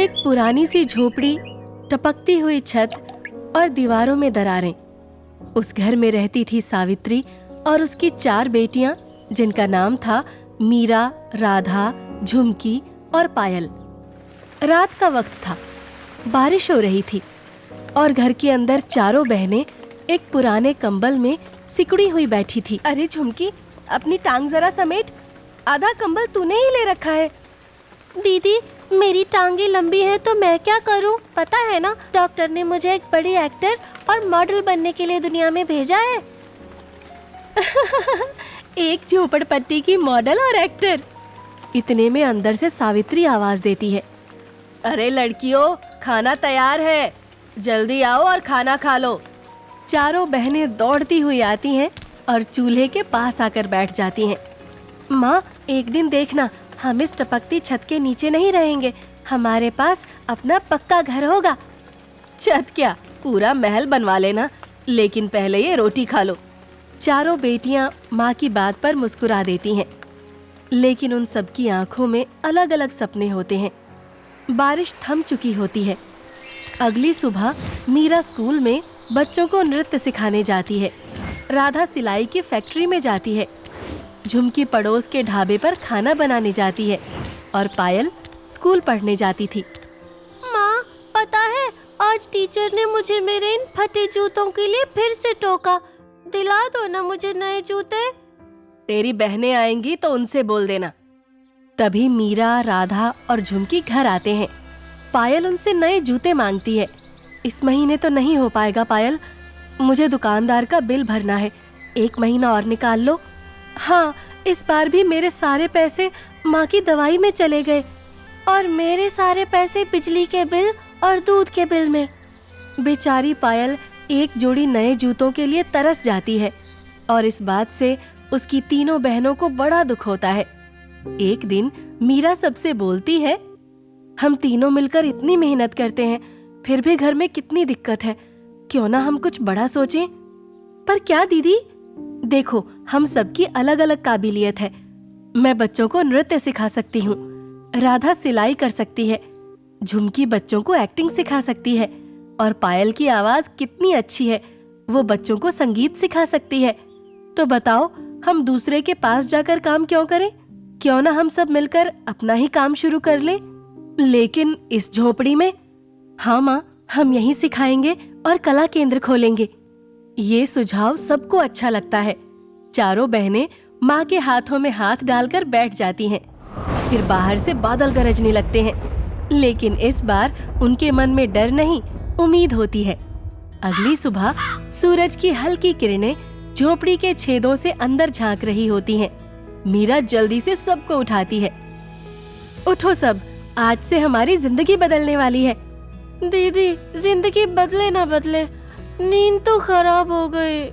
एक पुरानी सी झोपड़ी, टपकती हुई छत और दीवारों में दरारें। उस घर में रहती थी सावित्री और उसकी 4 बेटियां, जिनका नाम था मीरा, राधा, झुमकी और पायल। रात का वक्त था, बारिश हो रही थी और घर के अंदर चारों बहनें एक पुराने कंबल में सिकुड़ी हुई बैठी थी। अरे झुमकी, अपनी टांग जरा समेट, आधा कंबल तूने ही ले रखा है। दीदी, मेरी टांगे लंबी हैं तो मैं क्या करूं? पता है ना, डॉक्टर ने मुझे एक बड़ी एक्टर और मॉडल बनने के लिए दुनिया में भेजा है। एक झोपड़पट्टी की मॉडल और एक्टर। इतने में अंदर से सावित्री आवाज देती है, अरे लड़कियों, खाना तैयार है, जल्दी आओ और खाना खा लो। चारों बहनें दौड़ती हुई आती हैं और चूल्हे के पास आकर बैठ जाती हैं। माँ, एक दिन देखना, हम इस टपकती छत के नीचे नहीं रहेंगे, हमारे पास अपना पक्का घर होगा। छत क्या, पूरा महल बनवा लेना, लेकिन पहले ये रोटी खा लो। चारों बेटियां माँ की बात पर मुस्कुरा देती हैं, लेकिन उन सबकी आंखों में अलग अलग सपने होते हैं। बारिश थम चुकी होती है। अगली सुबह मीरा स्कूल में बच्चों को नृत्य सिखाने जाती है। राधा सिलाई की फैक्ट्री में जाती है। झुमकी पड़ोस के ढाबे पर खाना बनाने जाती है और पायल स्कूल पढ़ने जाती थी। माँ, पता है, आज टीचर ने मुझे मेरे इन फटे जूतों के लिए फिर से टोका। दिला दो ना मुझे नए जूते। तेरी बहनें आएंगी तो उनसे बोल देना। तभी मीरा, राधा और झुमकी घर आते हैं। पायल उनसे नए जूते मांगती है। इस महीने तो नहीं हो पाएगा पायल, मुझे दुकानदार का बिल भरना है, 1 महीना और निकाल लो। हाँ, इस बार भी मेरे सारे पैसे माँ की दवाई में चले गए और मेरे सारे पैसे बिजली के बिल और दूध के बिल में। बेचारी पायल एक जोड़ी नए जूतों के लिए तरस जाती है और इस बात से उसकी तीनों बहनों को बड़ा दुख होता है। एक दिन मीरा सबसे बोलती है, हम तीनों मिलकर इतनी मेहनत करते हैं, फिर भी घर में कितनी दिक्कत है, क्यों ना हम कुछ बड़ा सोचें। पर क्या दीदी? देखो, हम सबकी अलग अलग काबिलियत है। मैं बच्चों को नृत्य सिखा सकती हूँ, राधा सिलाई कर सकती है, झुमकी बच्चों को एक्टिंग सिखा सकती है और पायल की आवाज कितनी अच्छी है, वो बच्चों को संगीत सिखा सकती है। तो बताओ, हम दूसरे के पास जाकर काम क्यों करें? क्यों ना हम सब मिलकर अपना ही काम शुरू कर लें? लेकिन इस झोपड़ी में? हाँ माँ, हम यहीं सिखाएंगे और कला केंद्र खोलेंगे। ये सुझाव सबको अच्छा लगता है। चारों बहनें माँ के हाथों में हाथ डालकर बैठ जाती हैं। फिर बाहर से बादल गरजने लगते हैं, लेकिन इस बार उनके मन में डर नहीं, उम्मीद होती है। अगली सुबह सूरज की हल्की किरणें झोपड़ी के छेदों से अंदर झांक रही होती हैं। मीरा जल्दी से सबको उठाती है। उठो सब, आज से हमारी जिंदगी बदलने वाली है। दीदी, जिंदगी बदले ना बदले, नींद तो खराब हो गई।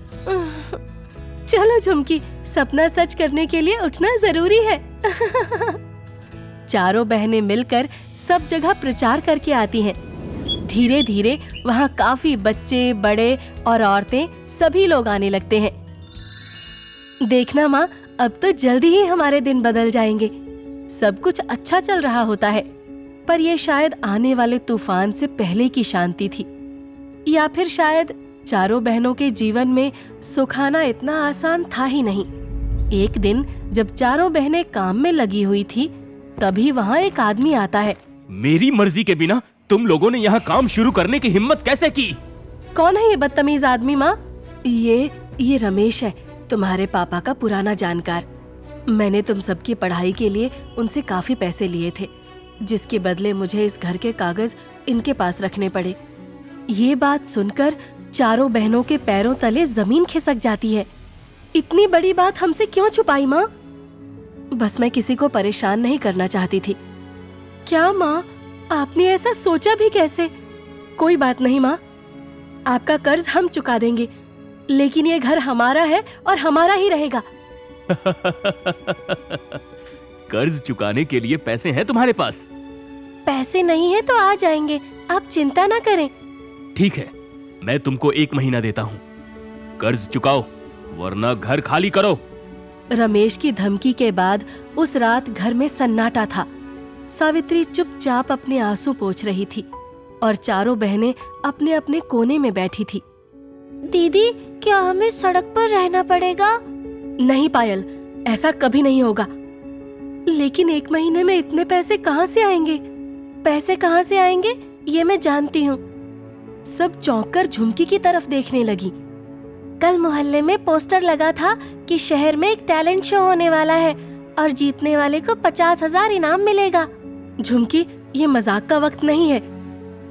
चलो झुमकी, सपना सच करने के लिए उठना जरूरी है। चारों बहनें मिलकर सब जगह प्रचार करके आती हैं। धीरे धीरे वहाँ काफी बच्चे, बड़े और औरतें, सभी लोग आने लगते हैं। देखना माँ, अब तो जल्दी ही हमारे दिन बदल जाएंगे। सब कुछ अच्छा चल रहा होता है, पर यह शायद आने वाले तूफान से पहले की शांति थी, या फिर शायद चारों बहनों के जीवन में सुख आना इतना आसान था ही नहीं। एक दिन जब चारों बहनें काम में लगी हुई थी, तभी वहाँ एक आदमी आता है। मेरी मर्जी के बिना तुम लोगों ने यहाँ काम शुरू करने की हिम्मत कैसे की? कौन है ये बदतमीज आदमी माँ? ये रमेश है, तुम्हारे पापा का पुराना जानकार। मैंने तुम सबकी पढ़ाई के लिए उनसे काफी पैसे लिए थे, जिसके बदले मुझे इस घर के कागज इनके पास रखने पड़े। ये बात सुनकर चारों बहनों के पैरों तले जमीन खिसक जाती है। इतनी बड़ी बात हमसे क्यों छुपाई माँ? बस मैं किसी को परेशान नहीं करना चाहती थी। क्या माँ, आपने ऐसा सोचा भी कैसे? कोई बात नहीं माँ, आपका कर्ज हम चुका देंगे, लेकिन ये घर हमारा है और हमारा ही रहेगा। कर्ज चुकाने के लिए पैसे हैं तुम्हारे पास? पैसे नहीं है तो आ जाएंगे, आप चिंता ना करें। ठीक है, मैं तुमको 1 महीना देता हूँ, कर्ज चुकाओ वरना घर खाली करो। रमेश की धमकी के बाद उस रात घर में सन्नाटा था। सावित्री चुपचाप अपने आंसू पोंछ रही थी और चारों बहनें अपने अपने कोने में बैठी थी। दीदी, क्या हमें सड़क पर रहना पड़ेगा? नहीं पायल, ऐसा कभी नहीं होगा। लेकिन 1 महीने में इतने पैसे कहाँ से आएंगे? पैसे कहाँ से आएंगे ये मैं जानती हूँ। सब चौंक कर झुमकी की तरफ देखने लगी। कल मोहल्ले में पोस्टर लगा था कि शहर में एक टैलेंट शो होने वाला है और जीतने वाले को 50,000 इनाम मिलेगा। झुमकी, ये मजाक का वक्त नहीं है।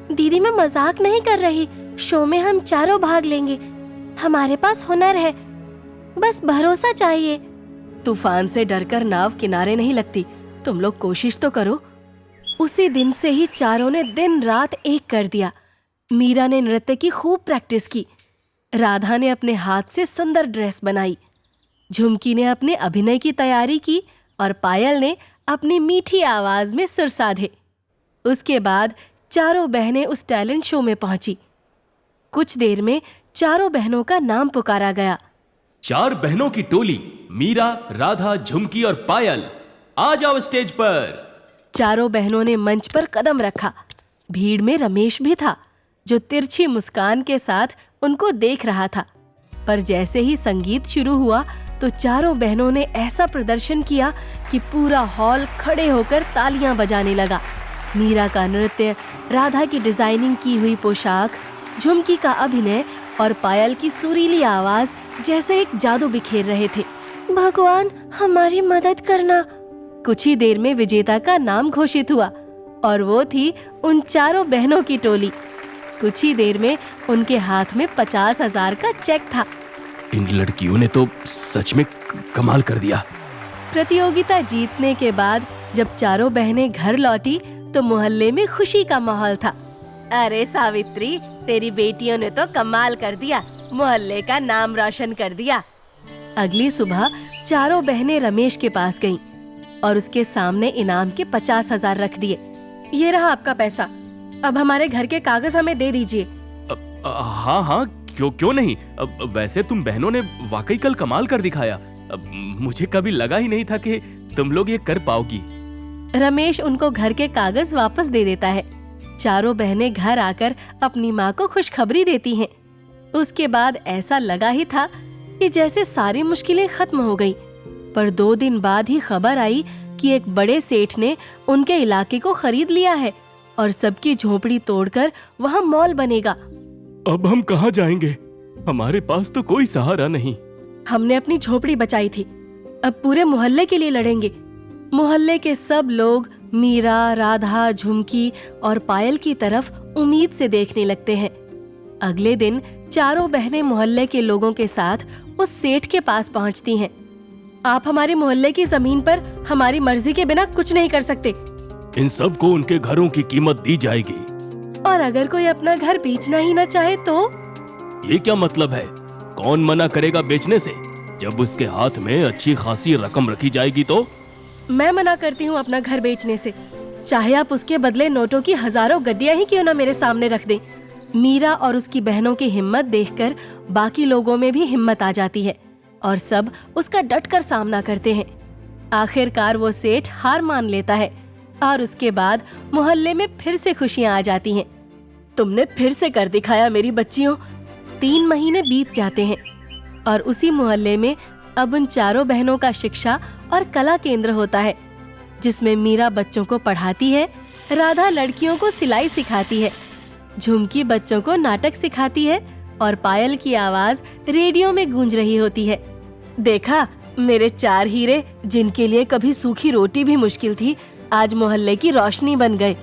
दीदी, मैं मजाक नहीं कर रही। शो में हम चारों भाग लेंगे। हमारे पास हुनर है, बस भरोसा चाहिए। तूफान से डरकर नाव किनारे नहीं लगती। तुम लोग कोशिश तो करो। उसी दिन से ही चारों ने दिन रात एक कर दिया। मीरा ने नृत्य की खूब प्रैक्टिस की। राधा ने अपने हाथ से सुंदर ड्रेस बनाई। झुमकी ने अपने अभिनय की तैयारी की और पायल ने अपनी मीठी आवाज में सुर साधे। उसके बाद चारों बहनें उस टैलेंट शो में पहुंची। कुछ देर में चारों बहनों का नाम पुकारा गया। 4 बहनों की टोली, मीरा, राधा, झुमकी और पायल, आ जाओ स्टेज पर। चारों बहनों ने मंच पर कदम रखा। भीड़ में रमेश भी था, जो तिरछी मुस्कान के साथ उनको देख रहा था। पर जैसे ही संगीत शुरू हुआ तो चारों बहनों ने ऐसा प्रदर्शन किया कि पूरा हॉल खड़े होकर तालियां बजाने लगा। मीरा का नृत्य, राधा की डिजाइनिंग की हुई पोशाक, झुमकी का अभिनय और पायल की सुरीली आवाज जैसे एक जादू बिखेर रहे थे। भगवान, हमारी मदद करना। कुछ ही देर में विजेता का नाम घोषित हुआ और वो थी उन चारों बहनों की टोली। कुछ ही देर में उनके हाथ में 50,000 का चेक था। इन लड़कियों ने तो सच में कमाल कर दिया। प्रतियोगिता जीतने के बाद जब चारों बहनें घर लौटी तो मोहल्ले में खुशी का माहौल था। अरे सावित्री, तेरी बेटियों ने तो कमाल कर दिया, मोहल्ले का नाम रोशन कर दिया। अगली सुबह चारों बहनें रमेश के पास गईं और उसके सामने इनाम के 50,000 रख दिए। ये रहा आपका पैसा, अब हमारे घर के कागज हमें दे दीजिए। हाँ हाँ, क्यों नहीं। वैसे तुम बहनों ने वाकई कल कमाल कर दिखाया। मुझे कभी लगा ही नहीं था कि तुम लोग ये कर पाओगी। रमेश उनको घर के कागज वापस दे देता है। चारों बहनें घर आकर अपनी माँ को खुशखबरी देती हैं। उसके बाद ऐसा लगा ही था कि जैसे सारी मुश्किलें खत्म हो गई। पर 2 दिन बाद ही खबर आई कि एक बड़े सेठ ने उनके इलाके को खरीद लिया है और सबकी झोपड़ी तोड़कर वहाँ मॉल बनेगा। अब हम कहाँ जाएंगे? हमारे पास तो कोई सहारा नहीं। हमने अपनी झोपड़ी बचाई थी, अब पूरे मोहल्ले के लिए लड़ेंगे। मोहल्ले के सब लोग मीरा, राधा, झुमकी और पायल की तरफ उम्मीद से देखने लगते हैं। अगले दिन चारों बहनें मोहल्ले के लोगों के साथ उस सेठ के पास पहुंचती हैं। आप हमारे मोहल्ले की जमीन पर हमारी मर्जी के बिना कुछ नहीं कर सकते। इन सब को उनके घरों की कीमत दी जाएगी। और अगर कोई अपना घर बेचना ही ना चाहे तो? ये क्या मतलब है? कौन मना करेगा बेचने से? जब उसके हाथ में अच्छी खासी रकम रखी जाएगी तो? मैं मना करती हूँ अपना घर बेचने से, चाहे आप उसके बदले नोटों की हजारों गड्डियां ही क्यों ना मेरे सामने रख दें। मीरा और उसकी बहनों की हिम्मत देखकर बाकी लोगों में भी हिम्मत आ जाती है और सब उसका डटकर सामना करते हैं। आखिरकार वो सेठ हार मान लेता है और उसके बाद मोहल्ले में फिर से खुशियां आ जाती हैं। तुमने फिर से कर दिखाया मेरी बच्चियों। 3 महीने बीत जाते हैं और उसी मोहल्ले में अब उन चारों बहनों का शिक्षा और कला केंद्र होता है, जिसमें मीरा बच्चों को पढ़ाती है, राधा लड़कियों को सिलाई सिखाती है, झुमकी बच्चों को नाटक सिखाती है और पायल की आवाज रेडियो में गूंज रही होती है। देखा, मेरे 4 हीरे जिनके लिए कभी सूखी रोटी भी मुश्किल थी, आज मोहल्ले की रोशनी बन गए।